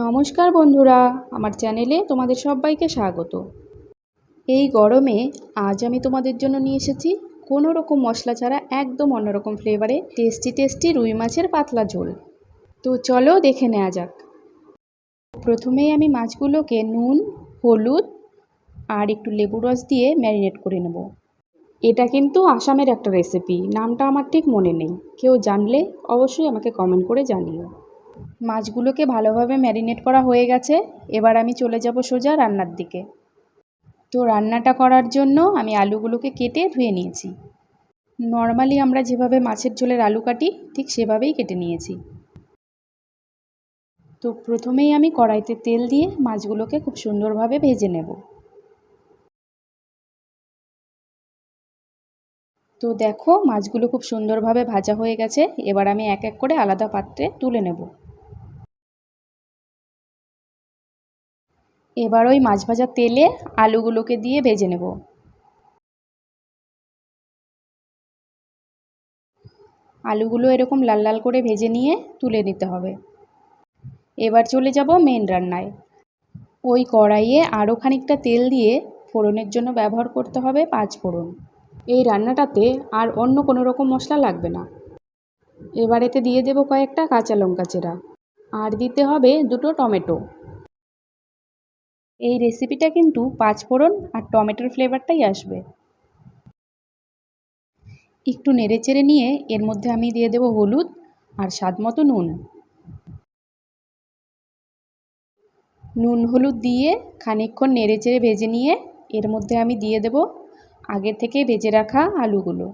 নমস্কার বন্ধুরা, আমার চ্যানেলে তোমাদের সবাইকে স্বাগত। এই গরমে আজ আমি তোমাদের জন্য নিয়ে এসেছি কোনো রকম মশলা ছাড়া একদম অন্যরকম ফ্লেভারে টেস্টি রুই মাছের পাতলা ঝোল। তো চলো দেখে নেওয়া যাক। প্রথমেই আমি মাছগুলোকে নুন, হলুদ আর একটু লেবু রস দিয়ে ম্যারিনেট করে নেব। এটা কিন্তু আসামের একটা রেসিপি, নামটা আমার ঠিক মনে নেই, কেউ জানলে অবশ্যই আমাকে কমেন্ট করে জানিও। মাছগুলোকে ভালোভাবে ম্যারিনেট করা হয়ে গেছে, এবার আমি চলে যাব সোজা রান্নার দিকে। তো রান্নাটা করার জন্য আমি আলুগুলোকে কেটে ধুয়ে নিয়েছি। নর্মালি আমরা যেভাবে মাছের ঝোলের আলু কাটি ঠিক সেভাবেই কেটে নিয়েছি। তো প্রথমেই আমি কড়াইতে তেল দিয়ে মাছগুলোকে খুব সুন্দরভাবে ভেজে নেব। তো দেখো মাছগুলো খুব সুন্দরভাবে ভাজা হয়ে গেছে, এবার আমি এক এক করে আলাদা পাত্রে তুলে নেব। এবার ওই মাছ ভাজা তেলে আলুগুলোকে দিয়ে ভেজে নেব। আলুগুলো এরকম লাল লাল করে ভেজে নিয়ে তুলে নিতে হবে। এবার চলে যাব মেন রান্নায়। ওই কড়াইয়ে আরও খানিকটা তেল দিয়ে ফোড়নের জন্য ব্যবহার করতে হবে 5 ফোড়ন। এই রান্নাটাতে আর অন্য কোনো রকম মশলা লাগবে না। এবার এতে দিয়ে দেব কয়েকটা কাঁচা লঙ্কা চেরা, আর দিতে হবে 2টো টমেটো। এই রেসিপিটা কিন্তু 5 ফোড়ন আর টমেটোর ফ্লেভারটাই আসবে। একটু নেড়েচেড়ে নিয়ে এর মধ্যে আমি দিয়ে দেব হলুদ আর স্বাদ মতো নুন। নুন হলুদ দিয়ে খানিকক্ষণ নেড়েচেড়ে ভেজে নিয়ে এর মধ্যে আমি দিয়ে দেব আগে থেকে ভেজে রাখা আলুগুলো।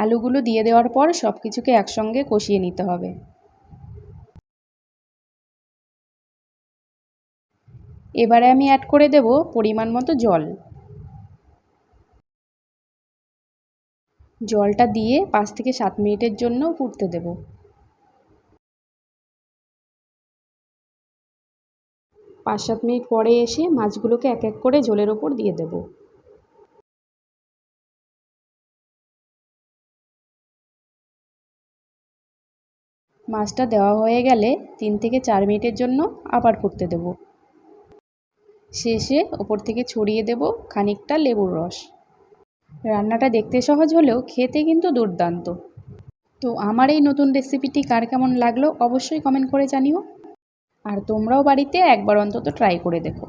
আলুগুলো দিয়ে দেওয়ার পর সব কিছুকে একসঙ্গে কষিয়ে নিতে হবে। এবারে আমি অ্যাড করে দেব পরিমাণ মতো জল। জলটা দিয়ে 5 থেকে 7 মিনিটের জন্য ফুটতে দেব। 5-7 মিনিট পরে এসে মাছগুলোকে এক এক করে ঝোলের ওপর দিয়ে দেব। মাছটা দেওয়া হয়ে গেলে 3 থেকে 4 মিনিটের জন্য আবার ফুটতে দেব। শেষে ওপর থেকে ছড়িয়ে দেব খানিকটা লেবুর রস। রান্নাটা দেখতে সহজ হলেও খেতে কিন্তু দুর্দান্ত। তো আমার এই নতুন রেসিপিটি কার কেমন লাগলো অবশ্যই কমেন্ট করে জানিও। আর তোমরাও বাড়িতে একবার অন্তত ট্রাই করে দেখো।